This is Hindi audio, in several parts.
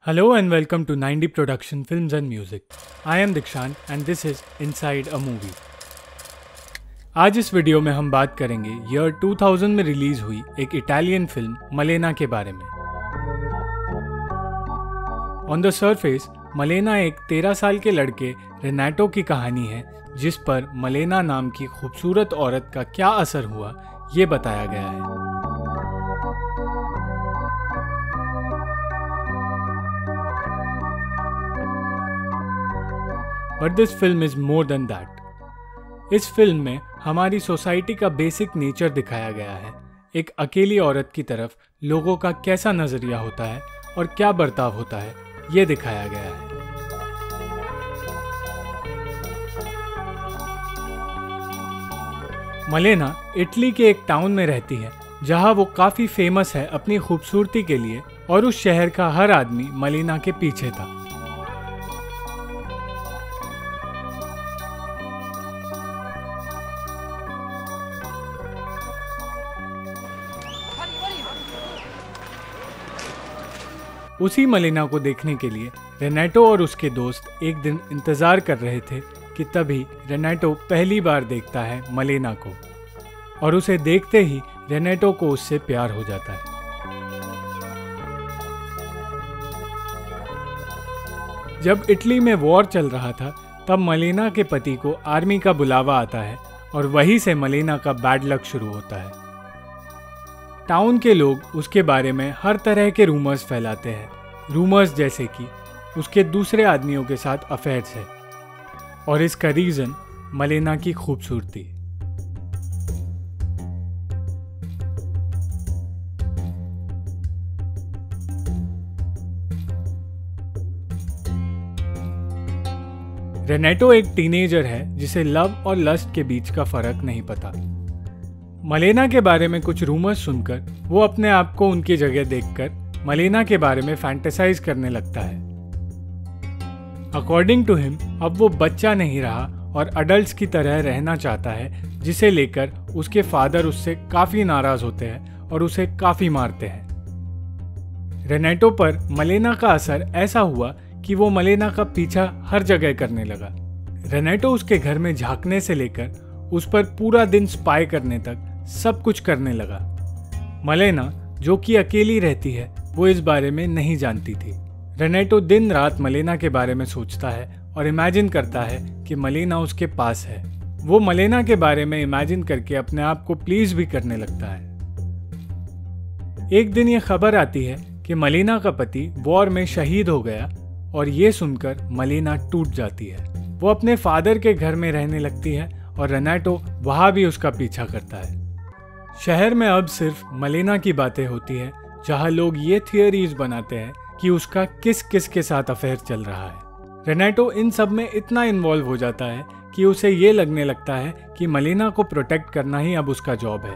Hello and welcome to 90 Production Films and Music. I am Dikshant and this is Inside a Movie. आज इस वीडियो में हम बात करेंगे ईयर 2000 में रिलीज हुई एक इटालियन फिल्म मलेना के बारे में। ऑन द सरफेस मलेना एक 13 साल के लड़के रेनाटो की कहानी है, जिस पर मलेना नाम की खूबसूरत औरत का क्या असर हुआ ये बताया गया है। But this film is more than that. इस फिल्म में हमारी सोसाइटी का बेसिक नेचर दिखाया गया है। एक अकेली औरत की तरफ लोगों का कैसा नजरिया होता है और क्या बर्ताव होता है ये दिखाया गया है। मलेना इटली के एक टाउन में रहती है जहां वो काफी फेमस है अपनी खूबसूरती के लिए, और उस शहर का हर आदमी मलेना के पीछे था। उसी मलेना को देखने के लिए रेनाटो और उसके दोस्त एक दिन इंतजार कर रहे थे कि तभी रेनाटो पहली बार देखता है मलेना को, और उसे देखते ही रेनाटो को उससे प्यार हो जाता है। जब इटली में वॉर चल रहा था तब मलेना के पति को आर्मी का बुलावा आता है और वहीं से मलेना का बैड लक शुरू होता है। टाउन के लोग उसके बारे में हर तरह के रूमर्स फैलाते हैं, रूमर्स जैसे कि उसके दूसरे आदमियों के साथ अफेयर्स है, और इसका रीजन मलेना की खूबसूरती। रेनाटो एक टीनेजर है जिसे लव और लस्ट के बीच का फर्क नहीं पता। मलेना के बारे में कुछ रूमर्स सुनकर वो अपने आप को उनकी जगह देखकर मलेना के बारे में फैंटेसाइज करने लगता है। अकॉर्डिंग टू हिम अब वो बच्चा नहीं रहा और अडल्ट्स की तरह रहना चाहता है, जिसे लेकर उसके फादर उससे काफी नाराज होते हैं और उसे काफी मारते हैं। रेनाटो पर मलेना का असर ऐसा हुआ कि वो मलेना का पीछा हर जगह करने लगा। रेनाटो उसके घर में झांकने से लेकर उस पर पूरा दिन स्पाई करने तक सब कुछ करने लगा। मलेना जो कि अकेली रहती है वो इस बारे में नहीं जानती थी। रेनाटो दिन रात मलेना के बारे में सोचता है और इमेजिन करता है कि मलेना उसके पास है। वो मलेना के बारे में इमेजिन करके अपने आप को प्लीज भी करने लगता है। एक दिन ये खबर आती है कि मलेना का पति वॉर में शहीद हो गया, और ये सुनकर मलेना टूट जाती है। वो अपने फादर के घर में रहने लगती है और रेनाटो वहां भी उसका पीछा करता है। शहर में अब सिर्फ मलेना की बातें होती है, जहां लोग ये थियरीज बनाते हैं कि उसका किस किस के साथ अफेयर चल रहा है। रेनाटो इन सब में इतना इन्वॉल्व हो जाता है कि उसे ये लगने लगता है कि मलेना को प्रोटेक्ट करना ही अब उसका जॉब है।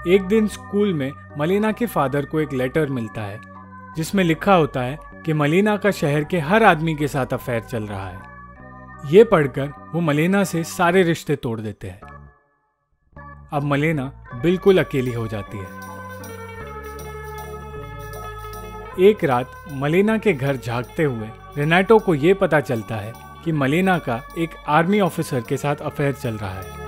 एक दिन स्कूल में मलेना के फादर को एक लेटर मिलता है जिसमें लिखा होता है कि मलेना का शहर के हर आदमी के साथ अफेयर चल रहा है। ये पढ़कर वो मलेना से सारे रिश्ते तोड़ देते हैं। अब मलेना बिल्कुल अकेली हो जाती है। एक रात मलेना के घर झांकते हुए रेनाटो को ये पता चलता है कि मलेना का एक आर्मी ऑफिसर के साथ अफेयर चल रहा है।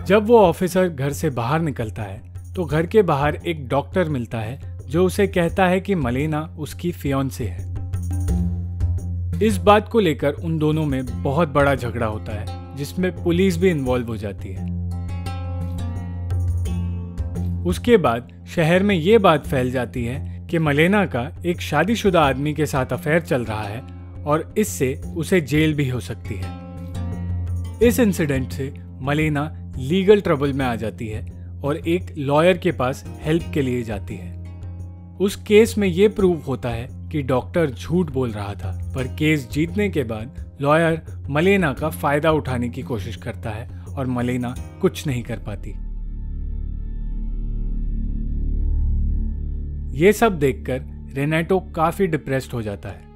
जब वो ऑफिसर घर से बाहर निकलता है तो घर के बाहर एक डॉक्टर मिलता है जो उसे कहता है कि मलेना उसकी फियांसे है। इस बात को लेकर उन दोनों में बहुत बड़ा झगड़ा होता है, जिसमें पुलिस भी इन्वॉल्व हो जाती है। उसके बाद शहर में ये बात फैल जाती है कि मलेना का एक शादीशुदा आदमी के साथ अफेयर चल रहा है और इससे उसे जेल भी हो सकती है। इस इंसिडेंट से मलेना लीगल ट्रबल में आ जाती है और एक लॉयर के पास हेल्प के लिए जाती है। उस केस में ये प्रूव होता है कि डॉक्टर झूठ बोल रहा था, पर केस जीतने के बाद लॉयर मलेना का फायदा उठाने की कोशिश करता है और मलेना कुछ नहीं कर पाती। ये सब देखकर रेनाटो काफी डिप्रेस्ड हो जाता है।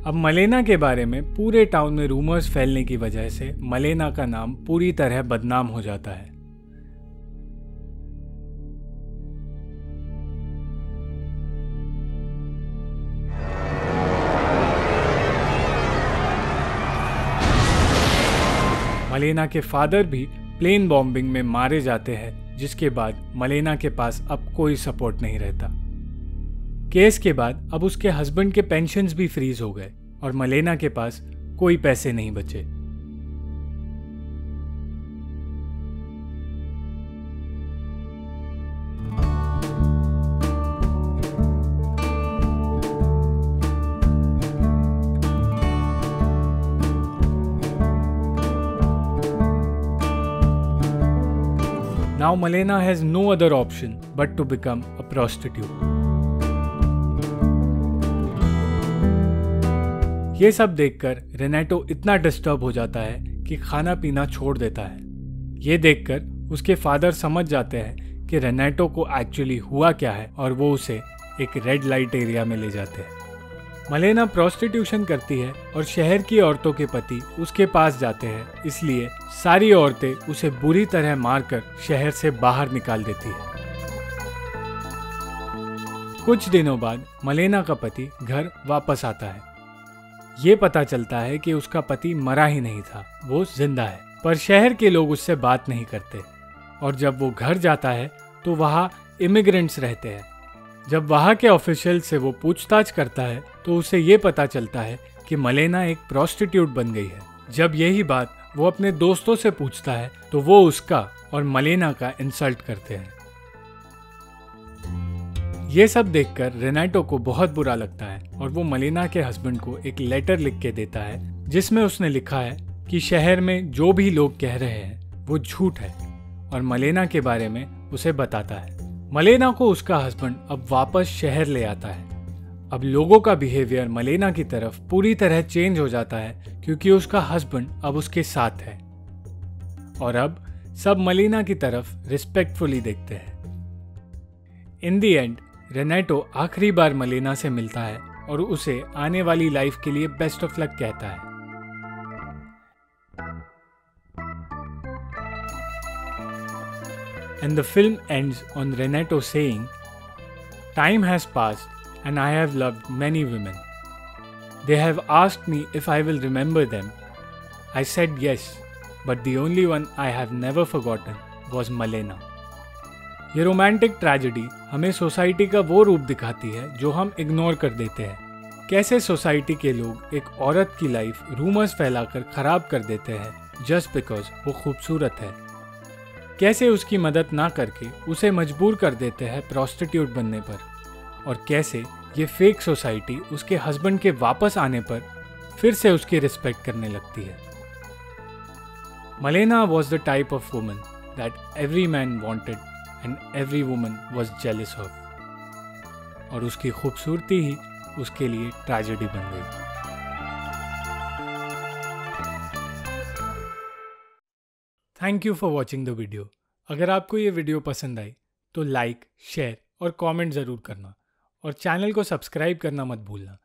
अब मलेना के बारे में पूरे टाउन में रूमर्स फैलने की वजह से मलेना का नाम पूरी तरह बदनाम हो जाता है। मलेना के फादर भी प्लेन बॉम्बिंग में मारे जाते हैं, जिसके बाद मलेना के पास अब कोई सपोर्ट नहीं रहता। केस के बाद अब उसके हस्बैंड के पेंशन्स भी फ्रीज हो गए और मलेना के पास कोई पैसे नहीं बचे। Now Malena has no other option but to become a prostitute. ये सब देखकर रेनेटो इतना डिस्टर्ब हो जाता है कि खाना पीना छोड़ देता है। ये देखकर उसके फादर समझ जाते हैं कि रेनेटो को एक्चुअली हुआ क्या है और वो उसे एक रेड लाइट एरिया में ले जाते हैं। मलेना प्रोस्टिट्यूशन करती है और शहर की औरतों के पति उसके पास जाते हैं, इसलिए सारी औरतें उसे बुरी तरह मारकर शहर से बाहर निकाल देती है। कुछ दिनों बाद मलेना का पति घर वापस आता है। ये पता चलता है कि उसका पति मरा ही नहीं था, वो जिंदा है, पर शहर के लोग उससे बात नहीं करते। और जब वो घर जाता है तो वहाँ इमिग्रेंट्स रहते हैं। जब वहाँ के ऑफिशियल से वो पूछताछ करता है तो उसे ये पता चलता है कि मलेना एक प्रोस्टिट्यूट बन गई है। जब यही बात वो अपने दोस्तों से पूछता है तो वो उसका और मलेना का इंसल्ट करते हैं। ये सब देखकर रेनेटो को बहुत बुरा लगता है और वो मलेना के हस्बैंड को एक लेटर लिख के देता है, जिसमें उसने लिखा है कि शहर में जो भी लोग कह रहे हैं वो झूठ है, और मलेना के बारे में उसे बताता है। मलेना को उसका हस्बैंड अब वापस शहर ले आता है। अब लोगों का बिहेवियर मलेना की तरफ पूरी तरह चेंज हो जाता है क्योंकि उसका हस्बैंड अब उसके साथ है और अब सब मलेना की तरफ रिस्पेक्टफुली देखते हैं। इन दी एंड रेनेटो आखिरी बार मलेना से मिलता है और उसे आने वाली लाइफ के लिए बेस्ट ऑफ लक कहता है। And the film ends on Renato saying, "Time has passed and I have loved many women. They have asked me if I will remember them. I said yes, but the only one I have never forgotten was Malena." ये रोमांटिक ट्रेजेडी हमें सोसाइटी का वो रूप दिखाती है जो हम इग्नोर कर देते हैं। कैसे सोसाइटी के लोग एक औरत की लाइफ रूमर्स फैलाकर खराब कर देते हैं जस्ट बिकॉज वो खूबसूरत है। कैसे उसकी मदद ना करके उसे मजबूर कर देते हैं प्रोस्टिट्यूट बनने पर, और कैसे ये फेक सोसाइटी उसके हस्बैंड के वापस आने पर फिर से उसकी रिस्पेक्ट करने लगती है। Malena was the type of woman that every man wanted and every woman was jealous of, और उसकी खूबसूरती ही उसके लिए ट्रेजेडी बन गई। Thank you for watching the video. अगर आपको ये वीडियो पसंद आई तो लाइक, शेयर और कमेंट ज़रूर करना, और चैनल को सब्सक्राइब करना मत भूलना।